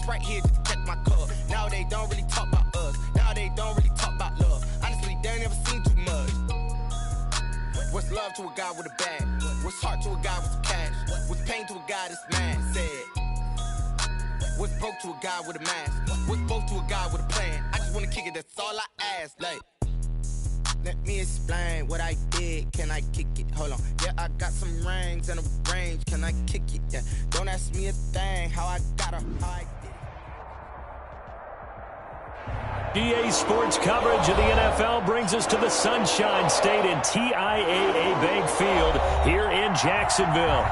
right here just to catch my cup. Now they don't really talk about us. Now they don't really talk about love. Honestly, they ain't never seen too much. What's love to a guy with a bag? What's heart to a guy with some cash? What's pain to a guy that's mad? Said. What's broke to a guy with a mask? What's both to a guy with a plan? I just wanna kick it, that's all I ask. Like, let me explain what I did. Can I kick it? Hold on. Yeah, I got some rings and a range. Can I kick it? Yeah. Don't ask me a thing. How I got her, how I did it. EA Sports coverage of the NFL brings us to the Sunshine State in TIAA Bank Field here in Jacksonville.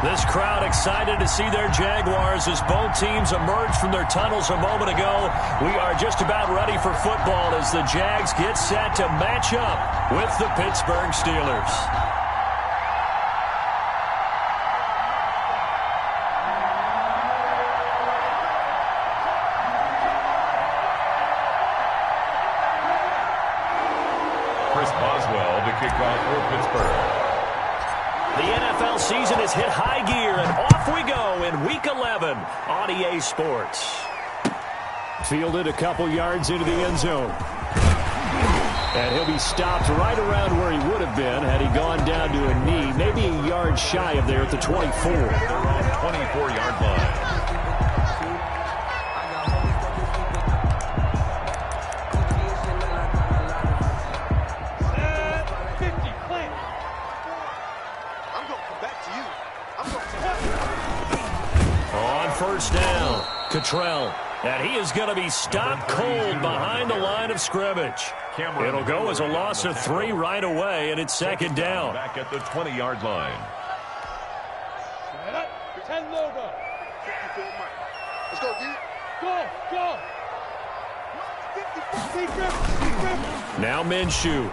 This crowd excited to see their Jaguars as both teams emerge from their tunnels a moment ago. We are just about ready for football as the Jags get set to match up with the Pittsburgh Steelers. Chris Boswell to kick off for Pittsburgh. The NFL season has hit high gear, and off we go in Week 11 on EA Sports. Fielded a couple yards into the end zone. And he'll be stopped right around where he would have been had he gone down to a knee, maybe a yard shy of there at the 24. 24-yard line. First down, Cottrell, and he is going to be stopped cold behind the line of scrimmage. It'll go as a loss of 3 right away, and it's second down. Back at the 20-yard line. Pretend logo. Let's go, D. Go. Now Minshew.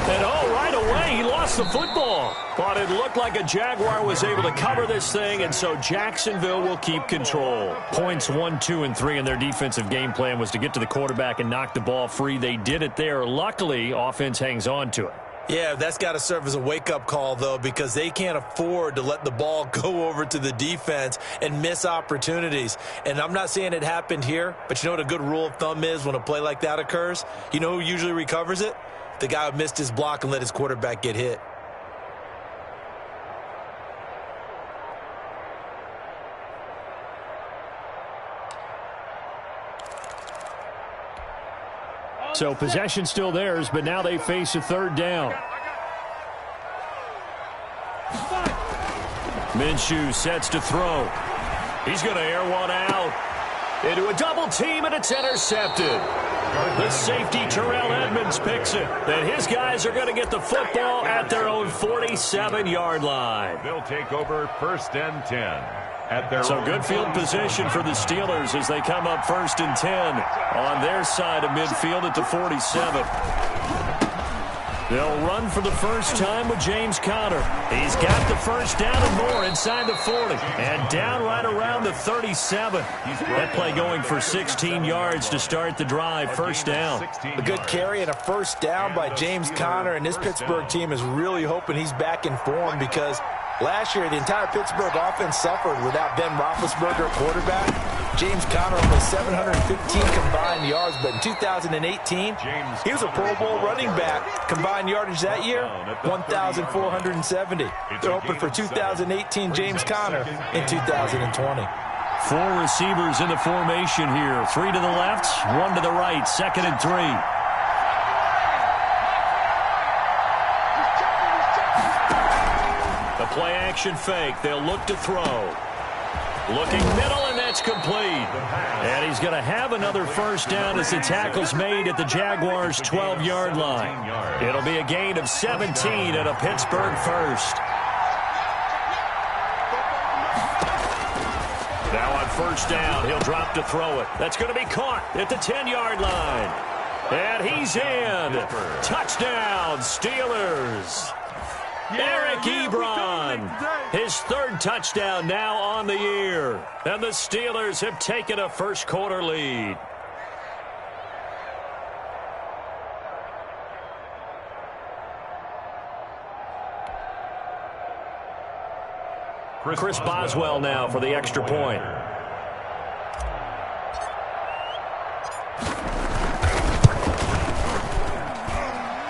And right away, he lost the football. But it looked like a Jaguar was able to cover this thing, and so Jacksonville will keep control. Points 1, 2, and 3 in their defensive game plan was to get to the quarterback and knock the ball free. They did it there. Luckily, offense hangs on to it. Yeah, that's got to serve as a wake-up call, though, because they can't afford to let the ball go over to the defense and miss opportunities. And I'm not saying it happened here, but you know what a good rule of thumb is when a play like that occurs? You know who usually recovers it? The guy who missed his block and let his quarterback get hit. So possession still theirs, but now they face a third down. Minshew sets to throw. He's going to air one out. Into a double team, and it's intercepted. The safety, Terrell Edmonds, picks it. Then his guys are going to get the football at their own 47-yard line. They'll take over 1st and 10. So good field position for the Steelers as they come up 1st and 10 on their side of midfield at the 47. They'll run for the first time with James Conner. He's got the first down and more inside the 40. And down right around the 37. That play going for 16 yards to start the drive. First down. A good carry and a first down by James Conner. And this Pittsburgh team is really hoping he's back in form because last year the entire Pittsburgh offense suffered without Ben Roethlisberger at quarterback. James Conner only 715 combined yards, but in 2018, he was a Pro Bowl running back. Combined yardage that year, 1,470. They're hoping for 2018 James Conner in 2020. 4 receivers in the formation here. 3 to the left, 1 to the right. 2nd and 3. The play action fake. They'll look to throw. Looking middle, and that's complete. And he's going to have another first down as the tackle's made at the Jaguars' 12-yard line. It'll be a gain of 17 and a Pittsburgh first. Now on first down, he'll drop to throw it. That's going to be caught at the 10-yard line. And he's in. Touchdown, Steelers. Eric Ebron, his 3rd touchdown now on the year. And the Steelers have taken a first-quarter lead. Chris Boswell now for the extra point.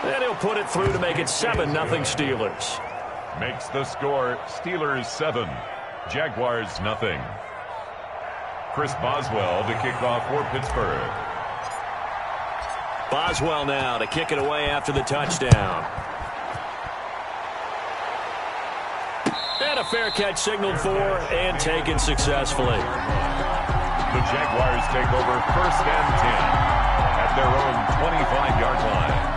And he'll put it through to make it 7-0 Steelers. Makes the score Steelers 7, Jaguars 0. Chris Boswell to kick off for Pittsburgh. Boswell now to kick it away after the touchdown. And a fair catch signaled for and taken successfully. The Jaguars take over 1st and 10 at their own 25-yard line.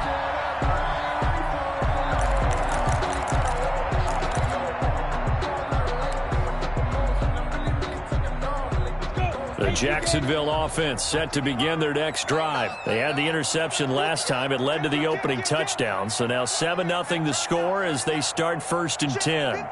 The Jacksonville offense set to begin their next drive. They had the interception last time. It led to the opening touchdown. So now 7-0 the score as they start 1st and 10.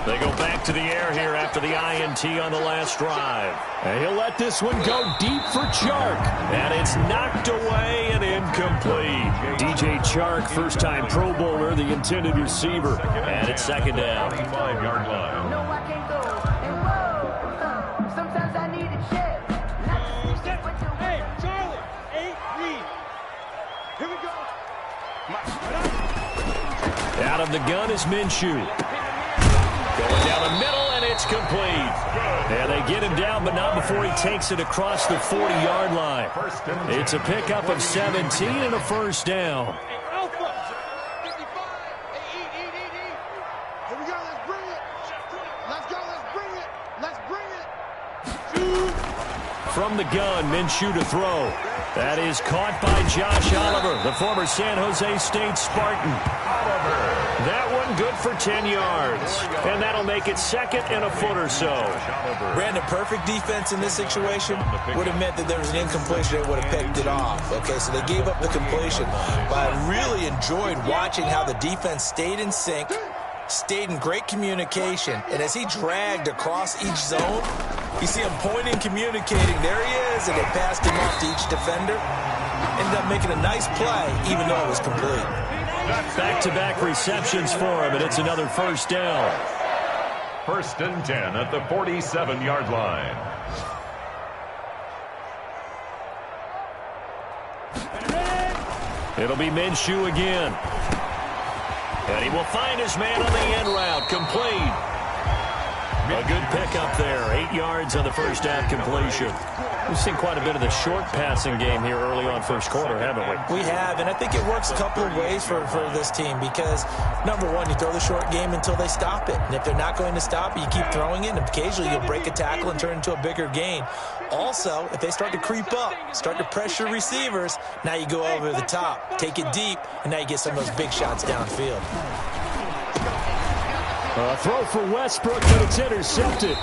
They go back to the air here after the INT on the last drive. And he'll let this one go deep for Chark. And it's knocked away and incomplete. DJ Chark, first-time Pro Bowler, the intended receiver. And it's 2nd down. 25-yard line. No, I can't go. And whoa, sometimes I need a check. Hey, Charlie, 8 read. Here we go. Out of the gun is Minshew. Going down the middle, and it's complete. And they get him down, but not before he takes it across the 40-yard line. It's a pickup of 17 and a 1st down. Alpha. 55. Here we go. Let's bring it. Let's go. Let's bring it. Let's bring it. From the gun, Minshew to throw. That is caught by Josh Oliver, the former San Jose State Spartan. That one good for 10 yards. And that'll make it 2nd and a foot or so. Brandon, perfect defense in this situation would have meant that there was an incompletion. They would have picked it off. Okay, so they gave up the completion. But I really enjoyed watching how the defense stayed in sync, stayed in great communication, and as he dragged across each zone, you see him pointing, communicating. There he is, and they passed him off to each defender. Ended up making a nice play, even though it was complete. Back-to-back receptions for him, and it's another 1st down. 1st and 10 at the 47-yard line. It'll be Minshew again. And he will find his man on the end route. Complete. A good pickup there. 8 yards on the 1st down completion. We've seen quite a bit of the short passing game here early on 1st quarter, haven't we? We have, and I think it works a couple of ways for this team because, number one, you throw the short game until they stop it. And if they're not going to stop it, you keep throwing it, and occasionally you'll break a tackle and turn it into a bigger gain. Also, if they start to creep up, start to pressure receivers, now you go over the top, take it deep, and now you get some of those big shots downfield. A throw for Westbrook, but it's intercepted.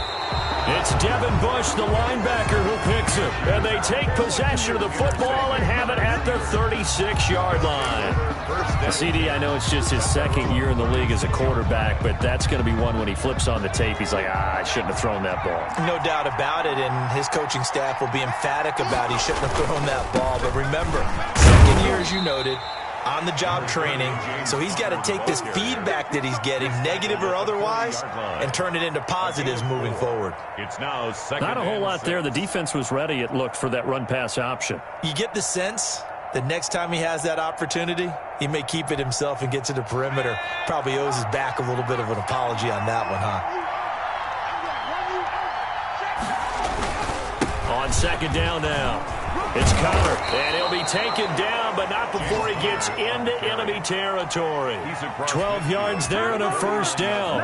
It's Devin Bush, the linebacker, who picks it. And they take possession of the football and have it at their 36-yard line. CD, I know it's just his 2nd year in the league as a quarterback, but that's going to be one when he flips on the tape. He's like, I shouldn't have thrown that ball. No doubt about it, and his coaching staff will be emphatic about he shouldn't have thrown that ball. But remember, 2nd year, as you noted, on-the-job training, so he's got to take this feedback that he's getting, negative or otherwise, and turn it into positives moving forward. It's now 2nd. Not a whole lot there. The defense was ready, it looked, for that run-pass option. You get the sense that next time he has that opportunity, he may keep it himself and get to the perimeter. Probably owes his back a little bit of an apology on that one, huh? On 2nd down now. It's Connor, and he'll be taken down, but not before he gets into enemy territory. 12 yards there and a 1st down.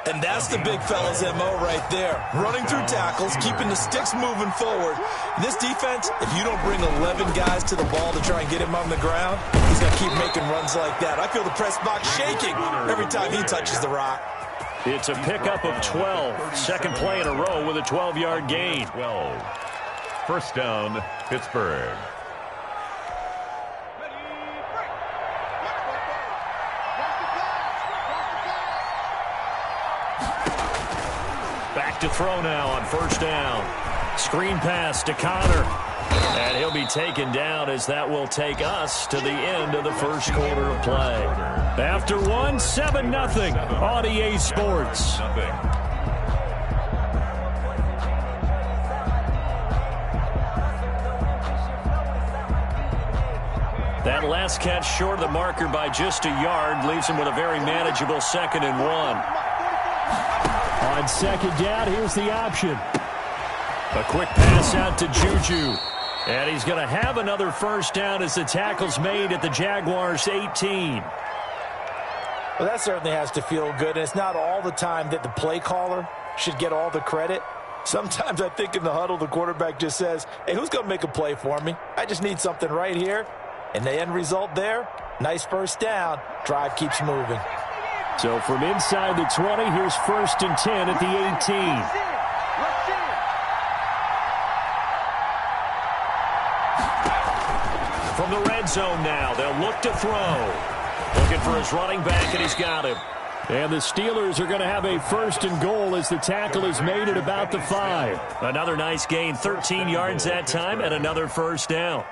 And that's the big fella's MO right there. Running through tackles, keeping the sticks moving forward. This defense, if you don't bring 11 guys to the ball to try and get him on the ground, he's going to keep making runs like that. I feel the press box shaking every time he touches the rock. It's a pickup of 12. 2nd play in a row with a 12-yard gain. 12. 1st down, Pittsburgh. Back to throw now on 1st down. Screen pass to Connor. And he'll be taken down as that will take us to the end of the 1st quarter of play. After one, 7-0 on EA Sports. last catch short of the marker by just a yard. Leaves him with a very manageable 2nd and 1. On 2nd down, here's the option. A quick pass out to Juju. And he's going to have another 1st down as the tackle's made at the Jaguars' 18. Well, that certainly has to feel good. And it's not all the time that the play caller should get all the credit. Sometimes I think in the huddle, the quarterback just says, hey, who's going to make a play for me? I just need something right here. And the end result there, nice 1st down. Drive keeps moving. So from inside the 20, here's 1st and 10 at the 18. From the red zone now, they'll look to throw. Looking for his running back, and he's got him. And the Steelers are going to have a 1st and goal as the tackle is made at about the 5. Another nice gain, 13 yards that time, and another 1st down.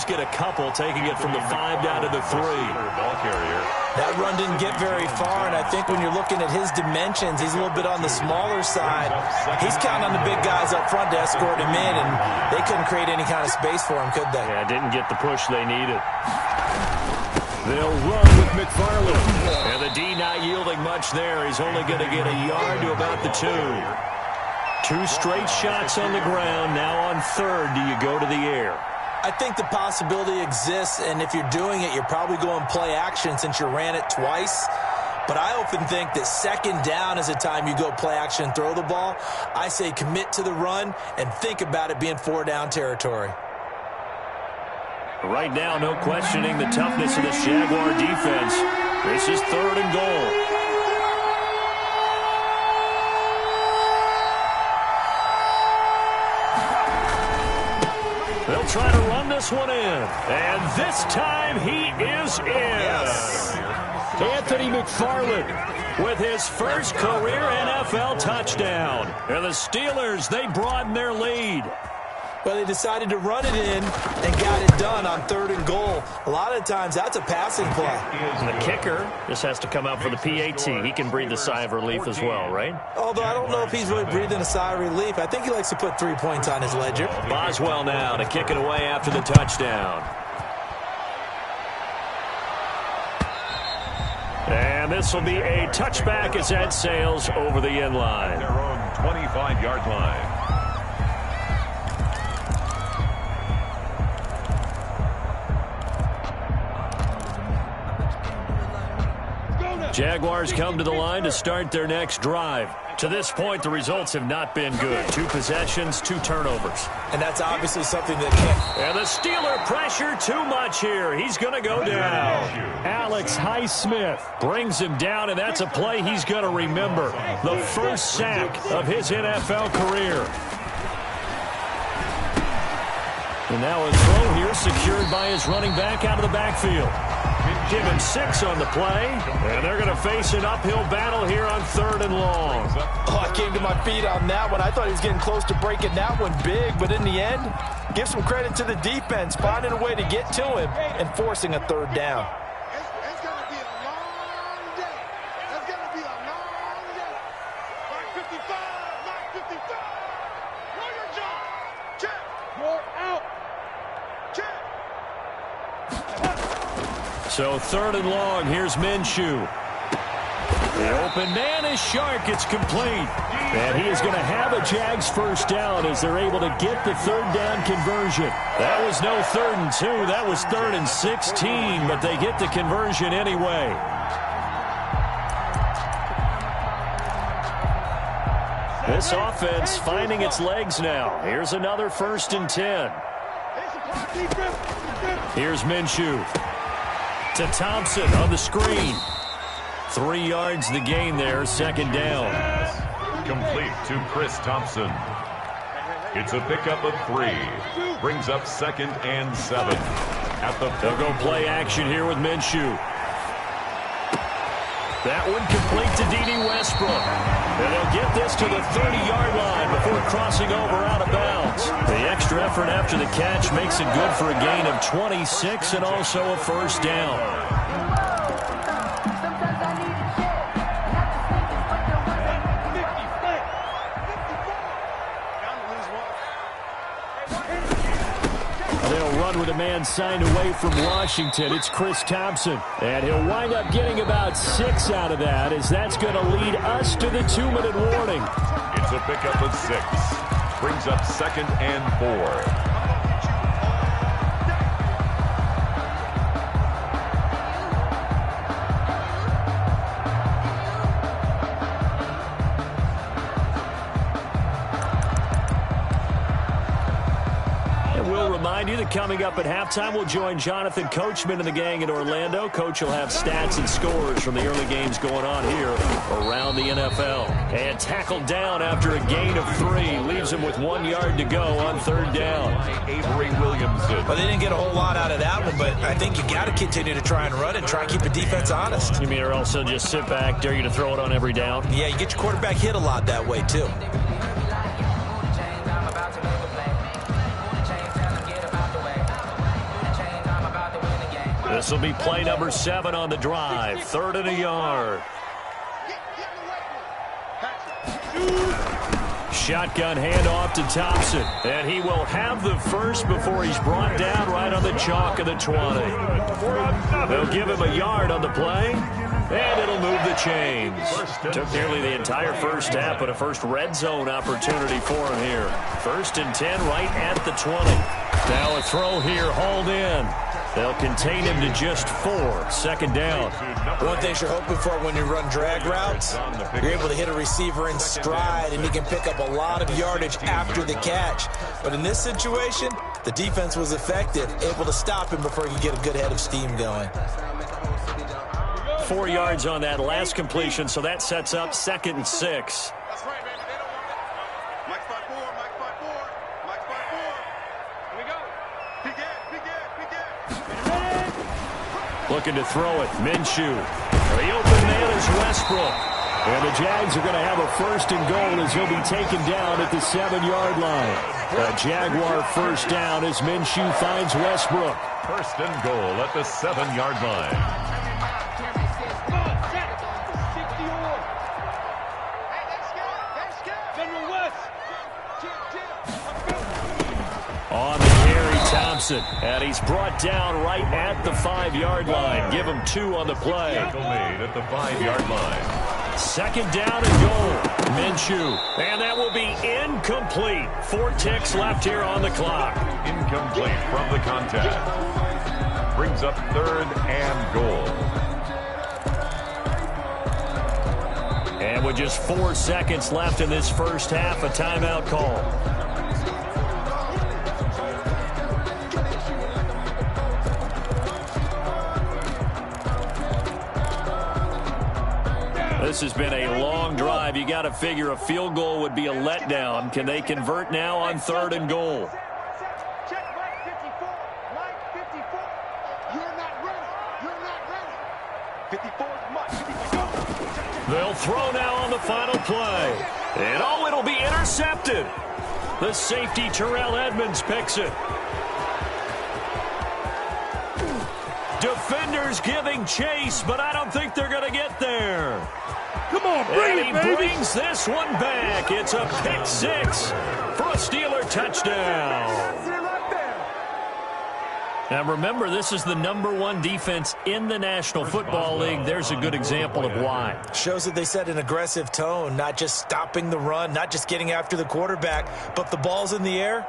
Get a couple, taking it from the 5 down to the 3. That run didn't get very far, and I think when you're looking at his dimensions, he's a little bit on the smaller side. He's counting on the big guys up front to escort him in, and they couldn't create any kind of space for him, could they? Yeah, didn't get the push they needed. They'll run with McFarland. And the D not yielding much there. He's only going to get a yard to about the 2. 2 straight shots on the ground. Now on 3rd, do you go to the air? I think the possibility exists, and if you're doing it, you're probably going play action since you ran it twice. But I often think that 2nd down is the time you go play action and throw the ball. I say commit to the run and think about it being 4 down territory. Right now, no questioning the toughness of this Jaguar defense. This is 3rd and goal. They'll try to run this one in. And this time he is in. Yes. Anthony McFarland with his first career NFL touchdown. And the Steelers, they broaden their lead. Well, they decided to run it in and got it done on 3rd and goal. A lot of times, that's a passing play. And the kicker just has to come out for the PAT. He can breathe a sigh of relief as well, right? Although I don't know if he's really breathing a sigh of relief. I think he likes to put 3 points on his ledger. Boswell now to kick it away after the touchdown. And this will be a touchback as that sails over the end line. Their own 25-yard line. Jaguars come to the line to start their next drive. To this point, the results have not been good. 2 possessions, 2 turnovers. And that's obviously something that can't. And the Steeler pressure too much here. He's going to go down. Alex Highsmith Brings him down, and that's a play he's going to remember. The first sack of his NFL career. And now a throw here secured by his running back out of the backfield. Give him 6 on the play, and they're going to face an uphill battle here on 3rd and long. Oh, I came to my feet on that one. I thought he was getting close to breaking that one big, but in the end, give some credit to the defense, finding a way to get to him and forcing a 3rd down. It's going to be a long day. It's going to be a long day. Mark 55, Mark 55. Know your job. Check. You're out. Check. So 3rd and long, here's Minshew. The open man is Shark. It's complete. And he is going to have a Jags first down as they're able to get the 3rd down conversion. That was no 3rd and 2. That was 3rd and 16, but they get the conversion anyway. This offense finding its legs now. Here's another 1st and 10. Here's Minshew. To Thompson on the screen. 3 yards the gain there, 2nd down. Complete to Chris Thompson. It's a pickup of 3. Brings up 2nd and 7. At the They'll go play action here with Minshew. That one complete to D.D. Westbrook. And they'll get this to the 30-yard line before crossing over out of bounds. The extra effort after the catch makes it good for a gain of 26 and also a first down. With a man signed away from Washington, it's Chris Thompson. And he'll wind up getting about 6 out of that, as that's going to lead us to the 2-minute warning. It's a pickup of 6. Brings up 2nd and 4. Remind you that coming up at halftime, we'll join Jonathan Coachman and the gang in Orlando. Coach will have stats and scores from the early games going on here around the NFL. And tackled down after a gain of 3. Leaves him with 1 yard to go on 3rd down. Avery Williamson. Well, they didn't get a whole lot out of that one, but I think you got to continue to try and run and try and keep the defense honest. You mean or also just sit back, dare you to throw it on every down? Yeah, you get your quarterback hit a lot that way, too. This will be play number 7 on the drive. 3rd and a yard. Shotgun handoff to Thompson. And he will have the first before he's brought down right on the chalk of the 20. They'll give him a yard on the play. And it'll move the chains. Took nearly the entire first half, but a first red zone opportunity for him here. 1st and 10 right at the 20. Now a throw here hauled in. They'll contain him to just 4. 2nd down. One thing you're hoping for when you run drag routes, you're able to hit a receiver in stride, and he can pick up a lot of yardage after the catch. But in this situation, the defense was effective, able to stop him before he could get a good head of steam going. 4 yards on that last completion, so that sets up 2nd and 6. Looking to throw it. Minshew. The open man is Westbrook. And the Jags are going to have a 1st and goal as he'll be taken down at the 7-yard line. A Jaguar 1st down as Minshew finds Westbrook. 1st and goal at the 7-yard line. On the carry, Thompson. And he's brought down right at the 5-yard line. Give him 2 on the play. Tackle made at the 5-yard line. 2nd down and goal. Minshew. And that will be incomplete. 4 ticks left here on the clock. Incomplete from the contact. Brings up 3rd and goal. And with just 4 seconds left in this first half, a timeout call. This has been a long drive. You got to figure a field goal would be a letdown. Can they convert now on 3rd and goal? Check Mike 54. Mike 54. You're not ready. You're not ready. 54 is Mike 54. They'll throw now on the final play. And oh, it'll be intercepted. The safety Terrell Edmonds picks it. Defenders giving chase, but I don't think they're going to get there. Come on, bring and it, baby. He brings this one back. It's a pick 6 for a Steeler touchdown. Now remember, this is the #1 defense in the National Football League. There's a good example of why. Shows that they set an aggressive tone, not just stopping the run, not just getting after the quarterback, but the ball's in the air.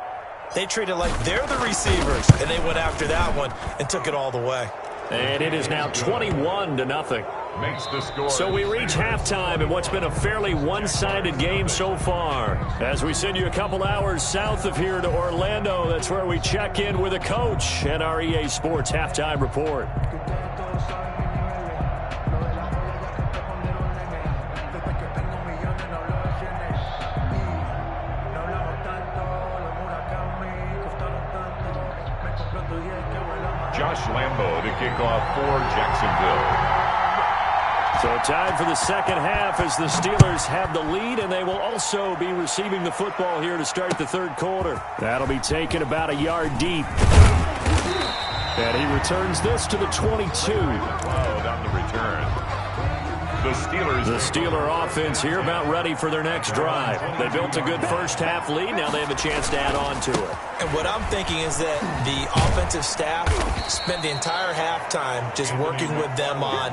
They treat it like they're the receivers, and they went after that one and took it all the way. And it is now 21-0. Makes the score. So we reach halftime in what's been a fairly one-sided game so far. As we send you a couple hours south of here to Orlando, that's where we check in with a coach at our EA Sports Halftime Report. Josh Lambo to kick off for Jacksonville. So tied for the second half as the Steelers have the lead, and they will also be receiving the football here to start the third quarter. That'll be taken about a yard deep. And he returns this to the 22. Oh, down the return. The Steeler offense here about ready for their next drive. They built a good first half lead. Now they have a chance to add on to it. And what I'm thinking is that the offensive staff spent the entire halftime just working with them on,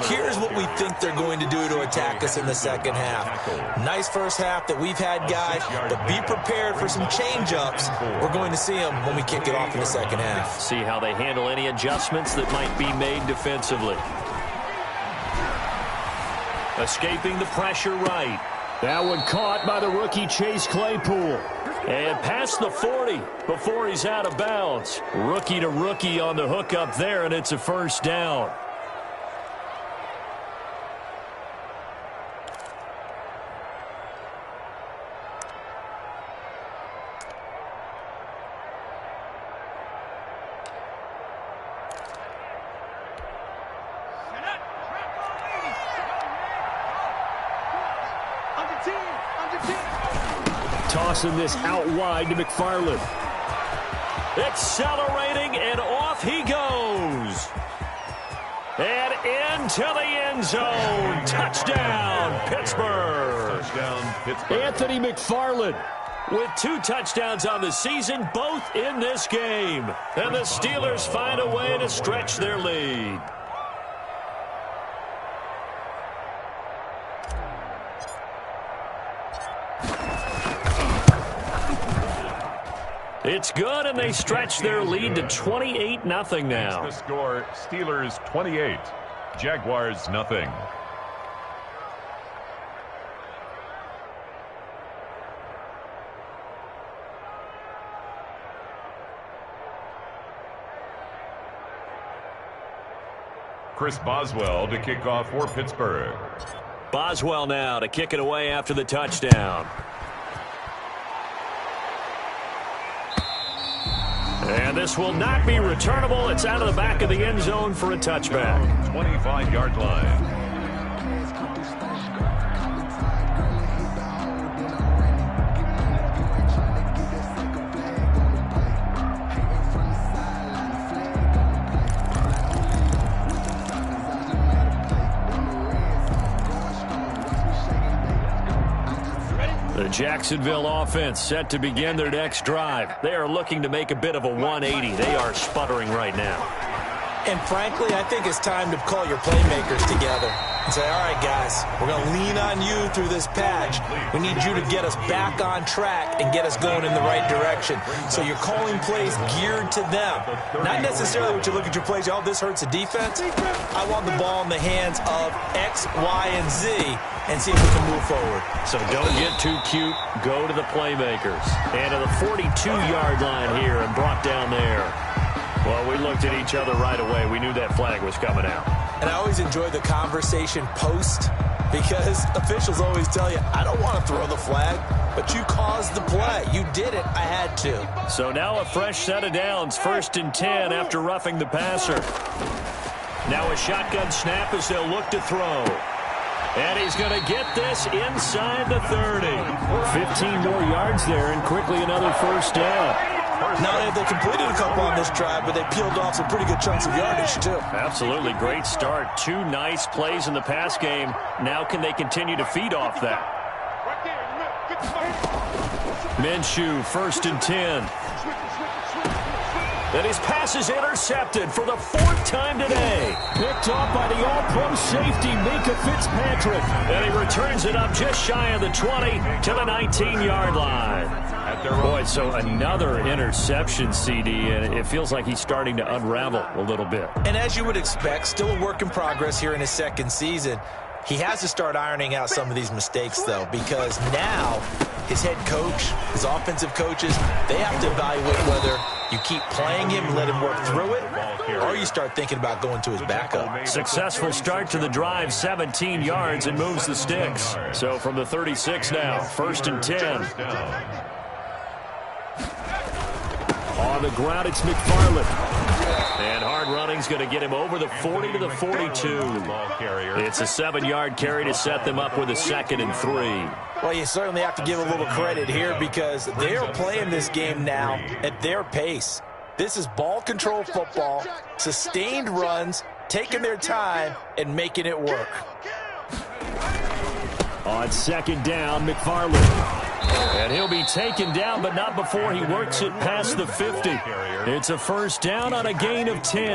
here's what we think they're going to do to attack us in the second half. Nice first half that we've had, guys, but be prepared for some change-ups. We're going to see them when we kick it off in the second half. See how they handle any adjustments that might be made defensively. Escaping the pressure right. That one caught by the rookie Chase Claypool. And past the 40 before he's out of bounds. Rookie to rookie on the hook up there, and it's a first down. Tossing this out wide to McFarland. Accelerating, and off he goes. And into the end zone. Touchdown, Pittsburgh. Touchdown, Pittsburgh. Anthony McFarland. With 2 touchdowns on the season, both in this game. And the Steelers find a way to stretch their lead. It's good, and they stretch their lead to 28-0 now. The score, Steelers 28, Jaguars nothing. Chris Boswell to kick off for Pittsburgh. Boswell now to kick it away after the touchdown. And this will not be returnable. It's out of the back of the end zone for a touchback. 25-yard line. The Jacksonville offense set to begin their next drive. They are looking to make a bit of a 180. They are sputtering right now. And frankly, I think it's time to call your playmakers together and say, all right, guys, we're going to lean on you through this patch. We need you to get us back on track and get us going in the right direction. So you're calling plays geared to them. Not necessarily what you look at your plays, oh, this hurts the defense. I want the ball in the hands of X, Y, and Z and see if we can move forward. So don't get too cute. Go to the playmakers. And to the 42-yard line here and brought down there. Well, we looked at each other right away. We knew that flag was coming out. And I always enjoy the conversation post because officials always tell you, I don't want to throw the flag, but you caused the play. You did it. I had to. So now a fresh set of downs, 1st and 10 after roughing the passer. Now a shotgun snap as they'll look to throw. And he's going to get this inside the 30. 15 more yards there and quickly another first down. Not only have they completed a couple on this drive, but they peeled off some pretty good chunks of yardage, too. Absolutely. Great start. 2 nice plays in the pass game. Now can they continue to feed off that? Minshew, 1st and 10. And his pass is intercepted for the 4th time today. Picked off by the all-pro safety, Minka Fitzpatrick. And he returns it up just shy of the 20 to the 19-yard line. Boy, so another interception, CD, and it feels like he's starting to unravel a little bit. And as you would expect, still a work in progress here in his second season. He has to start ironing out some of these mistakes, though, because now his head coach, his offensive coaches, they have to evaluate whether you keep playing him and let him work through it, or you start thinking about going to his backup. Successful start to the drive, 17 yards, and moves the sticks. So from the 36 now, 1st and 10. On the ground, it's McFarland. And hard running's going to get him over the 40 to the 42. It's a 7-yard carry to set them up with a 2nd and 3. Well, you certainly have to give a little credit here because they are playing this game now at their pace. This is ball control football, sustained runs, taking their time, and making it work. On 2nd down, McFarland. And he'll be taken down, but not before he works it past the 50. It's a 1st down on a gain of 10.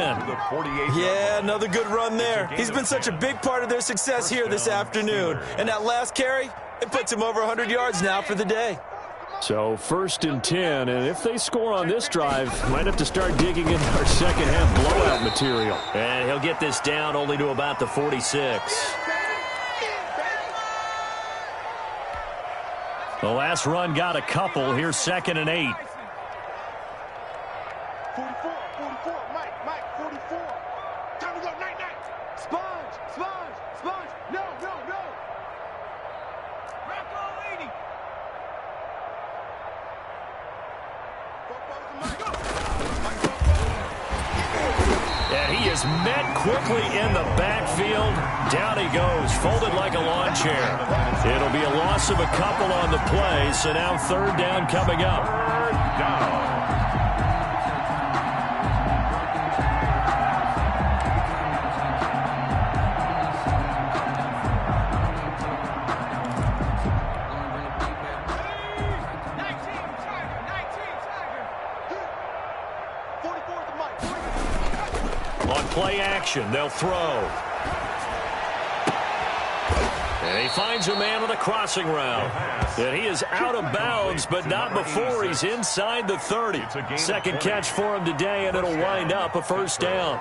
Yeah, another good run there. He's been such a big part of their success here this afternoon. And that last carry, it puts him over 100 yards now for the day. So 1st and 10, and if they score on this drive, might have to start digging in our second-half blowout material. And he'll get this down only to about the 46. The last run got a couple. Here's 2nd and 8. 44, Mike, 44. Time to go, night. Sponge. No. Rocco leading. And he is met quickly in the backfield. Down he goes, folded like a lawn chair. It'll be a loss of a couple on the play, so now 3rd down coming up. 3rd down. On play action, they'll throw. And he finds a man on a crossing route. And he is out of bounds, but not before he's inside the 30. 2nd catch for him today, and it'll wind up a 1st down.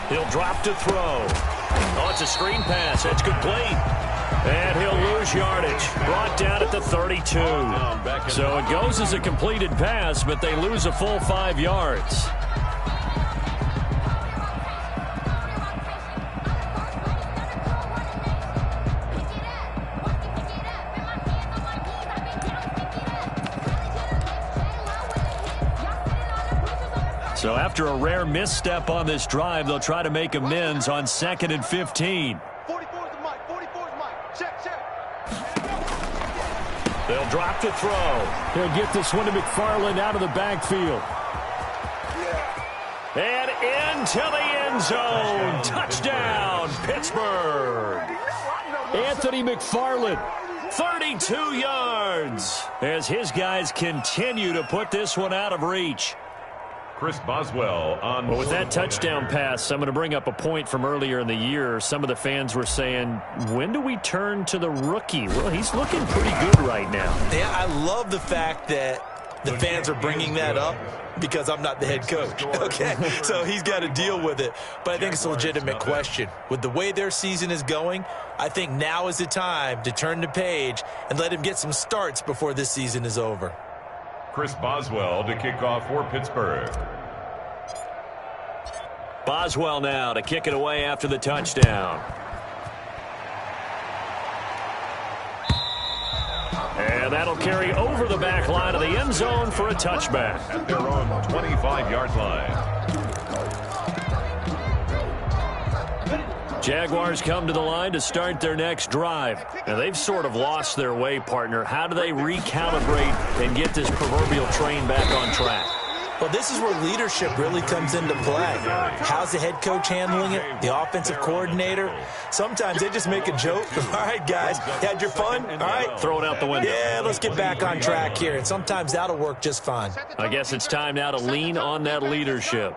He'll drop to throw. Oh, it's a screen pass. That's complete. And he'll lose yardage. Brought down at the 32. So it goes as a completed pass, but they lose a full 5 yards. So after a rare misstep on this drive, they'll try to make amends on 2nd and 15. 44's Mike. Check. They'll drop to throw. He'll get this one to McFarland out of the backfield. And into the end zone. Touchdown, Pittsburgh. Anthony McFarland. 32 yards as his guys continue to put this one out of reach. Chris Boswell on. Well, with that touchdown pass, I'm going to bring up a point from earlier in the year. Some of the fans were saying, when do we turn to the rookie? Well, he's looking pretty good right now. Yeah, I love the fact that the fans are bringing that up because I'm not the head coach. Okay, so he's got to deal with it. But I think it's a legitimate question. With the way their season is going, I think now is the time to turn the page and let him get some starts before this season is over. Chris Boswell to kick off for Pittsburgh. Boswell now to kick it away after the touchdown. And that'll carry over the back line of the end zone for a touchback. At their own 25-yard line. Jaguars come to the line to start their next drive. And they've sort of lost their way, partner. How do they recalibrate and get this proverbial train back on track? Well, this is where leadership really comes into play. How's the head coach handling it? The offensive coordinator? Sometimes they just make a joke. All right, guys, you had your fun? All right. Throw it out the window. Yeah, let's get back on track here. And sometimes that'll work just fine. I guess it's time now to lean on that leadership.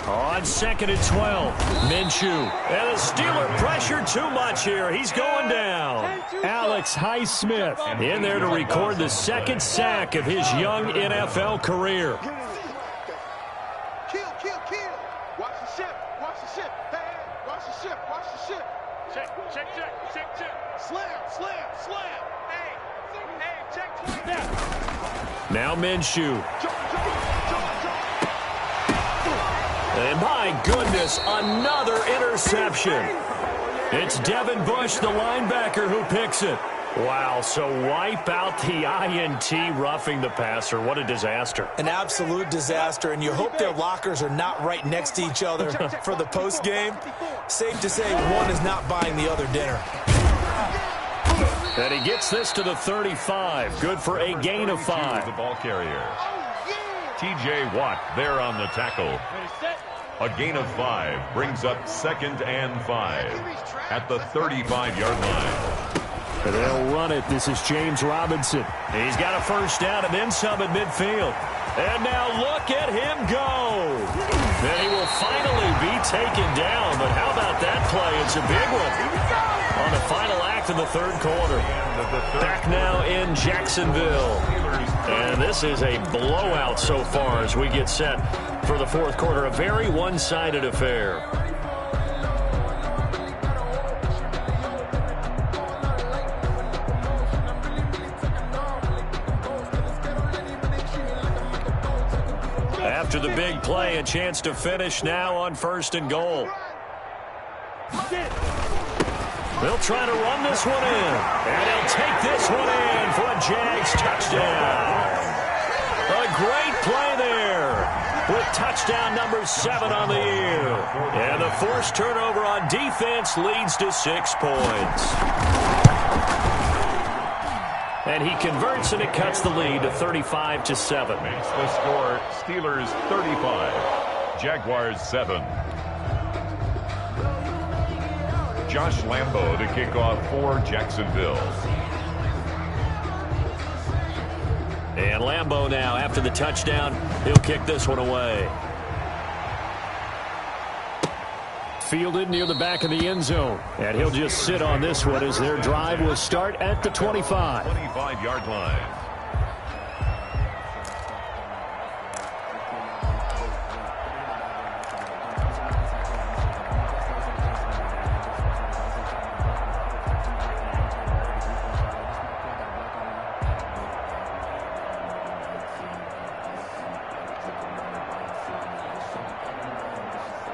On 2nd and 12, Minshew. And the Steeler pressure too much here. He's going down. Alex Highsmith in there to record the 2nd sack of his young NFL career. Kill. Watch the ship. Check. Slam. Hey, check 20. Now Minshew. And my goodness, another interception. It's Devin Bush, the linebacker, who picks it. Wow, so wipe out the INT roughing the passer. What a disaster. An absolute disaster, and you hope their lockers are not right next to each other for the postgame. Safe to say one is not buying the other dinner. And he gets this to the 35. Good for a gain of 5. The ball carrier. T.J. Watt there on the tackle. A gain of 5 brings up 2nd and 5 at the 35-yard line. And they'll run it. This is James Robinson. He's got a first down and then some at midfield. And now look at him go. And he will finally be taken down. But how about that play? It's a big one on the final act of the third quarter. Back now in Jacksonville. And this is a blowout so far as we get set for the fourth quarter. A very one-sided affair. After the big play, a chance to finish now on 1st and goal. They'll try to run this one in. And they'll take this one in for a Jags touchdown. A great play there with touchdown number 7 on the year. And the forced turnover on defense leads to 6 points. And he converts, and it cuts the lead to 35-7. Makes the score Steelers 35, Jaguars 7. Josh Lambo to kick off for Jacksonville. And Lambo now, after the touchdown, he'll kick this one away. Fielded near the back of the end zone. And he'll just sit on this one as their drive will start at the 25. 25-yard line.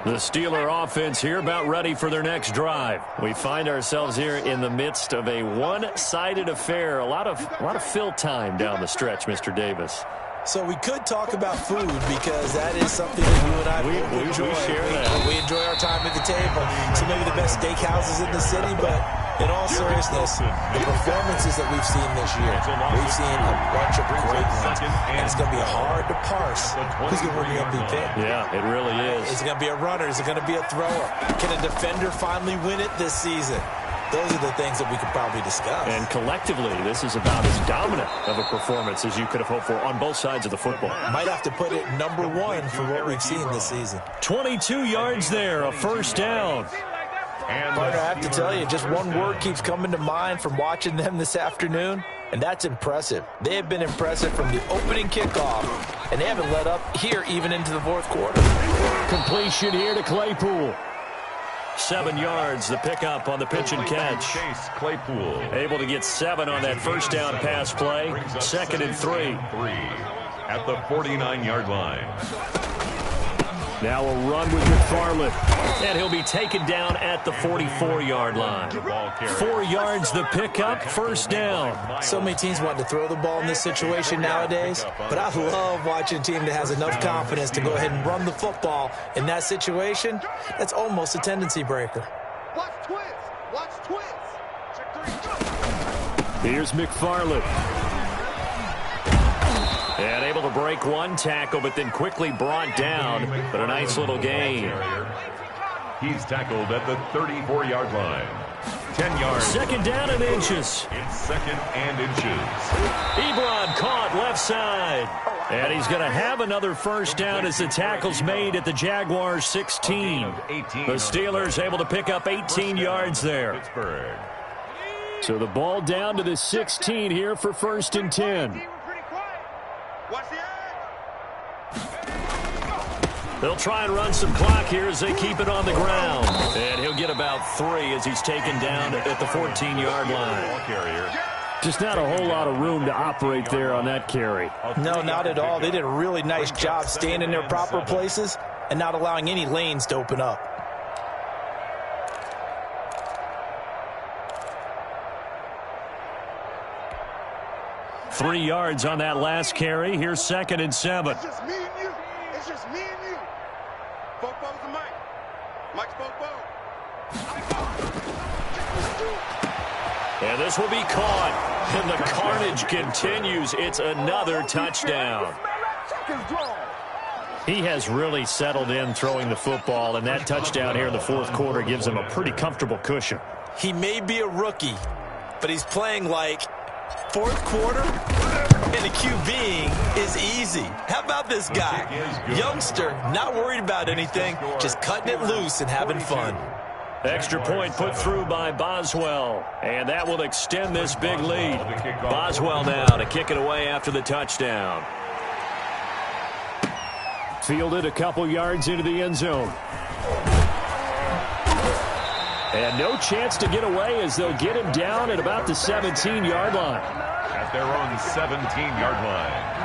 The Steeler offense here about ready for their next drive. We find ourselves here in the midst of a one-sided affair. A lot of fill time down the stretch, Mr. Davis. So we could talk about food because that is something that you and I enjoy. We share that. We enjoy our time at the table. So maybe the best steakhouses in the city, but in all seriousness, the performances that we've seen this year, we've seen a bunch of great ones, and it's going to be hard to parse who's going to win the MVP. Yeah, it really is. Is it going to be a runner? Is it going to be a thrower? Can a defender finally win it this season? Those are the things that we could probably discuss. And collectively, this is about as dominant of a performance as you could have hoped for on both sides of the football. Might have to put it number 1 for what we've seen this season. 22 yards there, a first down. Partner, I have to tell you, just one word keeps coming to mind from watching them this afternoon, and that's impressive. They have been impressive from the opening kickoff, and they haven't let up here even into the fourth quarter. Completion here to Claypool. 7 yards, the pickup on the pitch and catch. Chase Claypool. Able to get 7 on that first down pass play. 2nd and 3. At the 49-yard line. Now a run with McFarland. And he'll be taken down at the 44-yard line. 4 yards the pickup, first down. So many teams want to throw the ball in this situation nowadays, but I love watching a team that has enough confidence to go ahead and run the football in that situation. That's almost a tendency breaker. Watch twins. Check 3. Here's McFarland. And able to break one tackle, but then quickly brought down. But a nice little gain. He's tackled at the 34-yard line. 10 yards. 2nd down and inches. It's 2nd and inches. Ebron caught left side. And he's going to have another first down as the tackle's made at the Jaguars 16. The Steelers able to pick up 18 yards there. Pittsburgh. So the ball down to the 16 here for 1st and 10. Watch the They'll try and run some clock here as they keep it on the ground. And he'll get about 3 as he's taken down at the 14-yard line. Just not a whole lot of room to operate there on that carry. No, not at all. They did a really nice job staying in their proper places and not allowing any lanes to open up. Three yards on that last carry. Here's 2nd and 7. It's just me and you. It's just me and you. Bobo's the Mike. Mike's Bobo. And this will be caught. And the carnage continues. It's another touchdown. He has really settled in throwing the football, and that touchdown here in the 4th quarter gives him a pretty comfortable cushion. He may be a rookie, but he's playing like 4th quarter, and the QBing is easy. How about this guy? Youngster, not worried about anything, just cutting it loose and having fun. Extra point put through by Boswell, and that will extend this big lead. Boswell now to kick it away after the touchdown. Fielded a couple yards into the end zone. And no chance to get away as they'll get him down at about the 17-yard line. At their own 17-yard line.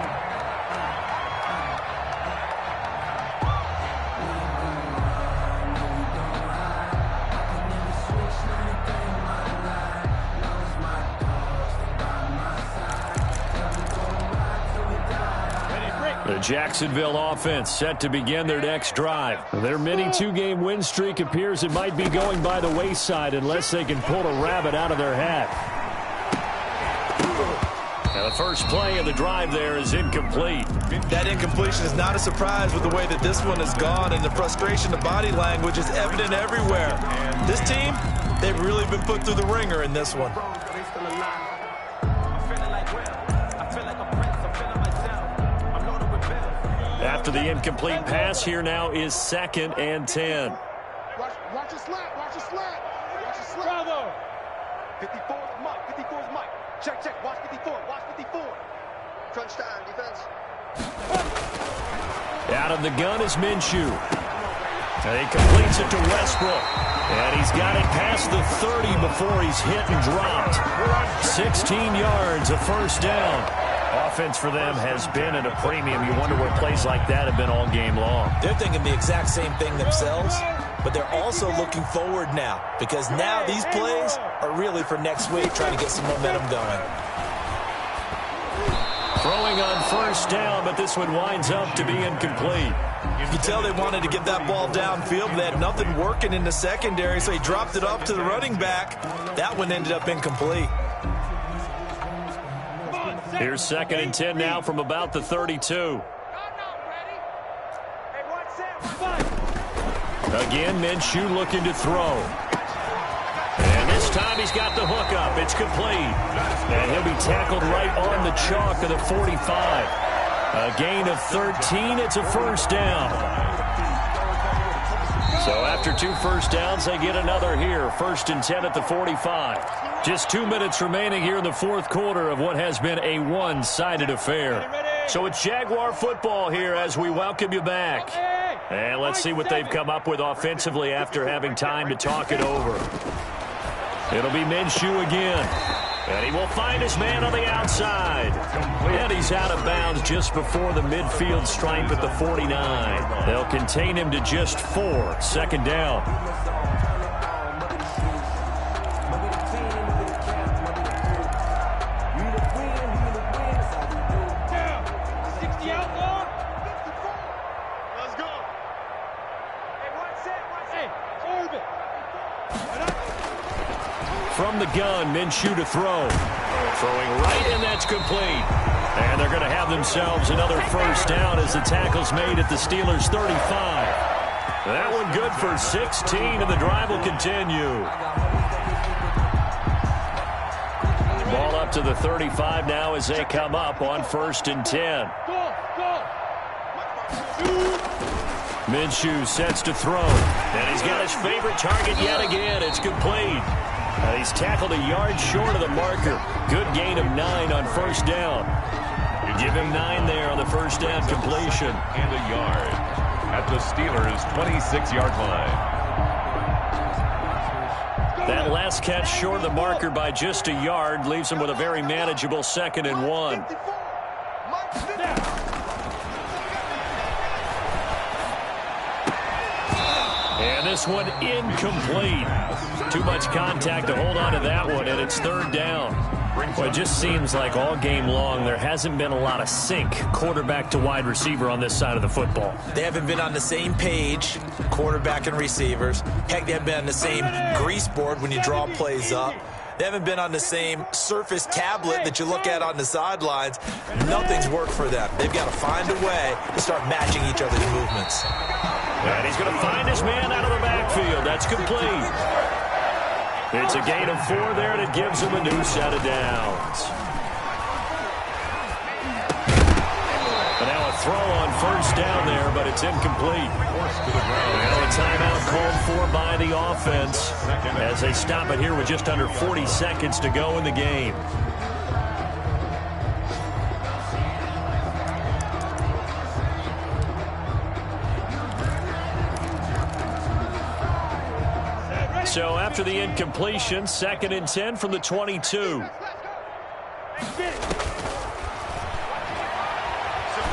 The Jacksonville offense set to begin their next drive. Their mini 2-game win streak appears it might be going by the wayside unless they can pull a rabbit out of their hat. Now the first play of the drive there is incomplete. That incompletion is not a surprise with the way that this one has gone, and the frustration, the body language is evident everywhere. This team, they've really been put through the ringer in this one. After the incomplete pass, here now is 2nd and 10. Watch your slap. Watch your slap. Watch your slap. Bravo. 54 is Mike. 54 is Mike. Check. Watch 54. Watch 54. Crunch time, defense. Out of the gun is Minshew. And he completes it to Westbrook. And he's got it past the 30 before he's hit and dropped. 16 yards, a first down. Offense for them has been at a premium. You wonder where plays like that have been all game long. They're thinking the exact same thing themselves, but they're also looking forward now because now these plays are really for next week, trying to get some momentum going. Throwing on first down, but this one winds up to be incomplete. You can tell they wanted to get that ball downfield, but they had nothing working in the secondary, so he dropped it up to the running back. That one ended up incomplete. Here's 2nd and 10 now from about the 32. Again, Minshew looking to throw. And this time he's got the hook up. It's complete. And he'll be tackled right on the chalk of the 45. A gain of 13. It's a first down. So after 2 first downs, they get another here. 1st and 10 at the 45. Just 2 minutes remaining here in the 4th quarter of what has been a one-sided affair. So it's Jaguar football here as we welcome you back. And let's see what they've come up with offensively after having time to talk it over. It'll be Minshew again. And he will find his man on the outside. And he's out of bounds just before the midfield stripe at the 49. They'll contain him to just 4. 2nd down. From the gun, Minshew to throw. Throwing right, and that's complete. And they're going to have themselves another first down as the tackle's made at the Steelers' 35. That one good for 16, and the drive will continue. Ball up to the 35 now as they come up on 1st and 10. Minshew sets to throw. And he's got his favorite target yet again. It's complete. He's tackled a yard short of the marker. Good gain of 9 on first down. You give him 9 there on the first down completion. And a yard. At at the Steelers' 26-yard line. That last catch short of the marker by just a yard leaves them with a very manageable 2nd and 1. And this one incomplete. Too much contact to hold on to that one, and it's 3rd down. Well, it just seems like all game long there hasn't been a lot of sync quarterback to wide receiver on this side of the football. They haven't been on the same page, quarterback and receivers. Heck, they haven't been on the same grease board when you draw plays up. They haven't been on the same Surface tablet that you look at on the sidelines. Nothing's worked for them. They've got to find a way to start matching each other's movements. And he's going to find his man out of the backfield. That's complete. It's a gain of 4 there, and it gives him a new set of downs. And now a throw on 1st down there, but it's incomplete. Now a timeout called for by the offense as they stop it here with just under 40 seconds to go in the game. So after the incompletion, 2nd and 10 from the 22.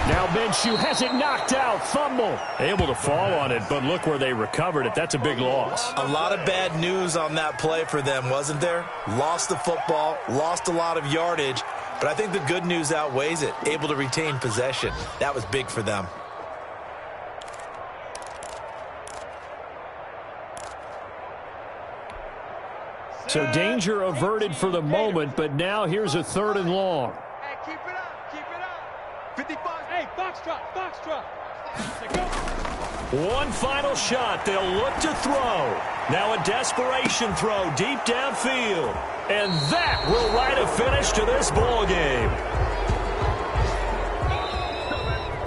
Now Minshew has it knocked out. Fumble. Able to fall on it, but look where they recovered it. That's a big loss. A lot of bad news on that play for them, wasn't there? Lost the football, lost a lot of yardage, but I think the good news outweighs it. Able to retain possession. That was big for them. So danger averted for the moment, but now here's a 3rd and long. Hey, keep it up, keep it up. 55. Hey, foxtrot, foxtrot. One final shot. They'll look to throw. Now a desperation throw deep downfield. And that will write a finish to this ball game.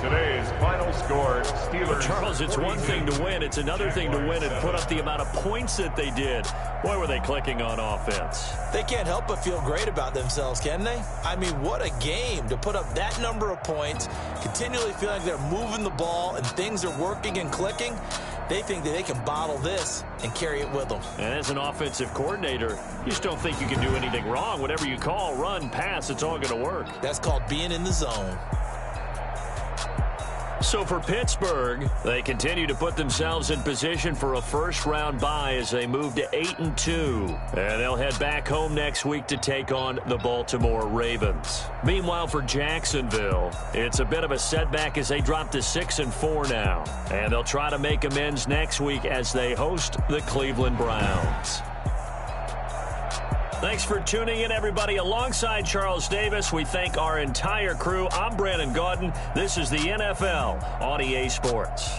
Today's final score, Steelers. But Charles, it's one thing to win. It's another thing to win and put up the amount of points that they did. Boy, were they clicking on offense. They can't help but feel great about themselves, can they? I mean, what a game to put up that number of points, continually feel like they're moving the ball and things are working and clicking. They think that they can bottle this and carry it with them. And as an offensive coordinator, you just don't think you can do anything wrong. Whatever you call, run, pass, it's all going to work. That's called being in the zone. So for Pittsburgh, they continue to put themselves in position for a first-round bye as they move to 8-2. And they'll head back home next week to take on the Baltimore Ravens. Meanwhile, for Jacksonville, it's a bit of a setback as they drop to 6-4 now. And they'll try to make amends next week as they host the Cleveland Browns. Thanks for tuning in, everybody. Alongside Charles Davis, we thank our entire crew. I'm Brandon Gaudin. This is the NFL on EA Sports.